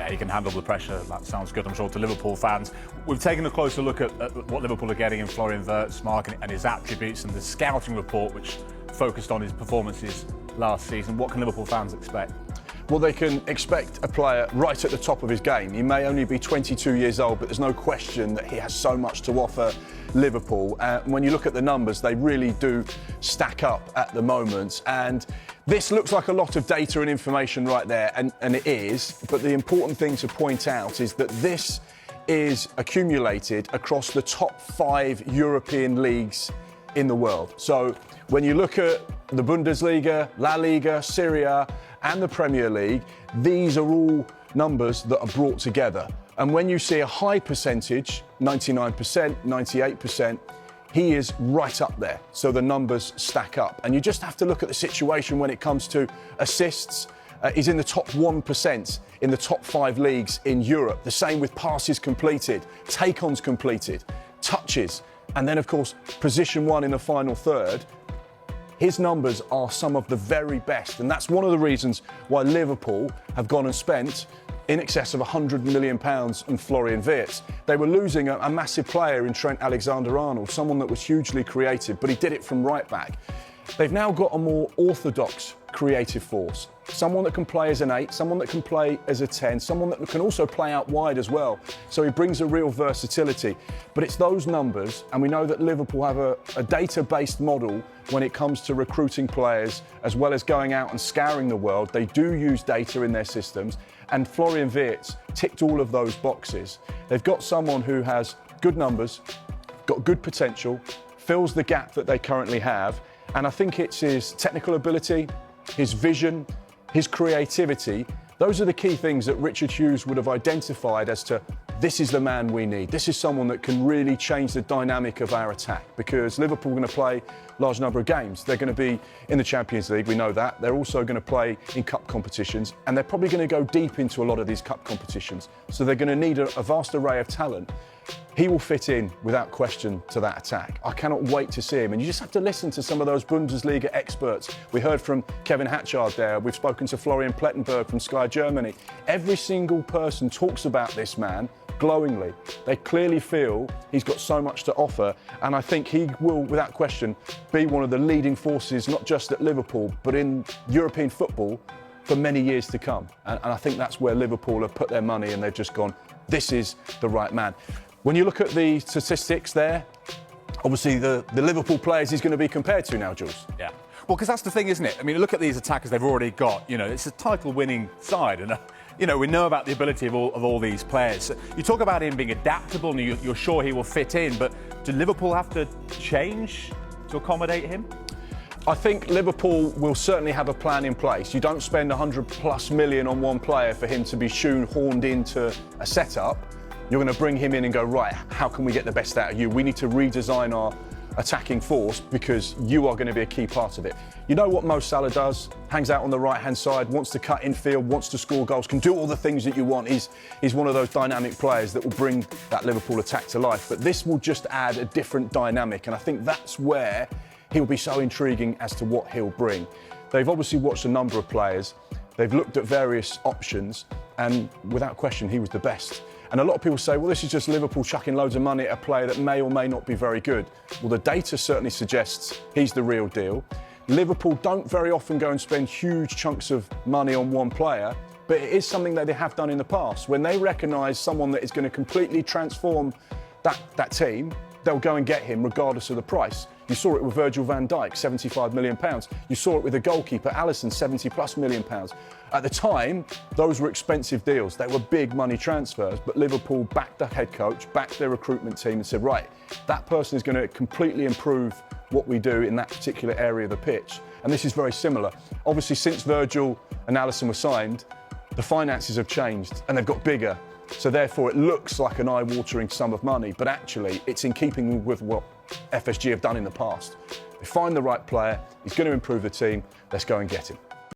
Yeah, he can handle the pressure. That sounds good, I'm sure, to Liverpool fans. We've taken a closer look at what Liverpool are getting in Florian Wirtz, Mark, and his attributes, and the scouting report, which focused on his performances last season. What can Liverpool fans expect? Well, they can expect a player right at the top of his game. He may only be 22 years old, but there's no question that he has so much to offer Liverpool. When you look at the numbers, they really do stack up at the moment. And this looks like a lot of data and information right there, and it is. But the important thing to point out is that this is accumulated across the top 5 European leagues in the world. So when you look at the Bundesliga, La Liga, Serie A, and the Premier League, these are all numbers that are brought together. And when you see a high percentage, 99%, 98%, he is right up there. So the numbers stack up. And you just have to look at the situation when it comes to assists. He's in the top 1% in the top 5 leagues in Europe. The same with passes completed, take-ons completed, touches, and then, of course, position 1 in the final third. His numbers are some of the very best, and that's one of the reasons why Liverpool have gone and spent in excess of £100 million on Florian Wirtz. They were losing a massive player in Trent Alexander-Arnold, someone that was hugely creative, but he did it from right back. They've now got a more orthodox creative force. Someone that can play as an 8, someone that can play as a 10, someone that can also play out wide as well. So he brings a real versatility. But it's those numbers, and we know that Liverpool have a data-based model when it comes to recruiting players, as well as going out and scouring the world. They do use data in their systems, and Florian Wirtz ticked all of those boxes. They've got someone who has good numbers, got good potential, fills the gap that they currently have, and I think it's his technical ability, his vision, his creativity. Those are the key things that Richard Hughes would have identified as to, this is the man we need. This is someone that can really change the dynamic of our attack, because Liverpool are going to play a large number of games. They're going to be in the Champions League, we know that. They're also going to play in cup competitions, and they're probably going to go deep into a lot of these cup competitions. So they're going to need a vast array of talent. He will fit in without question to that attack. I cannot wait to see him. And you just have to listen to some of those Bundesliga experts. We heard from Kevin Hatchard there. We've spoken to Florian Plettenberg from Sky Germany. Every single person talks about this man glowingly. They clearly feel he's got so much to offer. And I think he will, without question, be one of the leading forces, not just at Liverpool, but in European football for many years to come. And I think that's where Liverpool have put their money, and they've just gone, this is the right man. When you look at the statistics there, obviously the Liverpool players he's going to be compared to now, Jules. Yeah. Well, because that's the thing, isn't it? I mean, look at these attackers they've already got. You know, it's a title-winning side, and you know, we know about the ability of all these players. So you talk about him being adaptable, and you're sure he will fit in, but do Liverpool have to change to accommodate him? I think Liverpool will certainly have a plan in place. You don't spend £100+ million on one player for him to be shoehorned into a setup. You're going to bring him in and go, right, how can we get the best out of you? We need to redesign our attacking force because you are going to be a key part of it. You know what Mo Salah does? Hangs out on the right-hand side, wants to cut infield, wants to score goals, can do all the things that you want. He's one of those dynamic players that will bring that Liverpool attack to life. But this will just add a different dynamic, and I think that's where he'll be so intriguing as to what he'll bring. They've obviously watched a number of players. They've looked at various options, and without question, he was the best. And a lot of people say, well, this is just Liverpool chucking loads of money at a player that may or may not be very good. Well, the data certainly suggests he's the real deal. Liverpool don't very often go and spend huge chunks of money on one player, but it is something that they have done in the past. When they recognise someone that is going to completely transform that team, they'll go and get him regardless of the price. You saw it with Virgil van Dijk, £75 million. You saw it with the goalkeeper, Alisson, £70+ million. At the time, those were expensive deals. They were big money transfers, but Liverpool backed the head coach, backed their recruitment team and said, right, that person is going to completely improve what we do in that particular area of the pitch. And this is very similar. Obviously, since Virgil and Alisson were signed, the finances have changed and they've got bigger. So therefore, it looks like an eye-watering sum of money, but actually it's in keeping with what FSG have done in the past. They find the right player, he's going to improve the team, let's go and get him.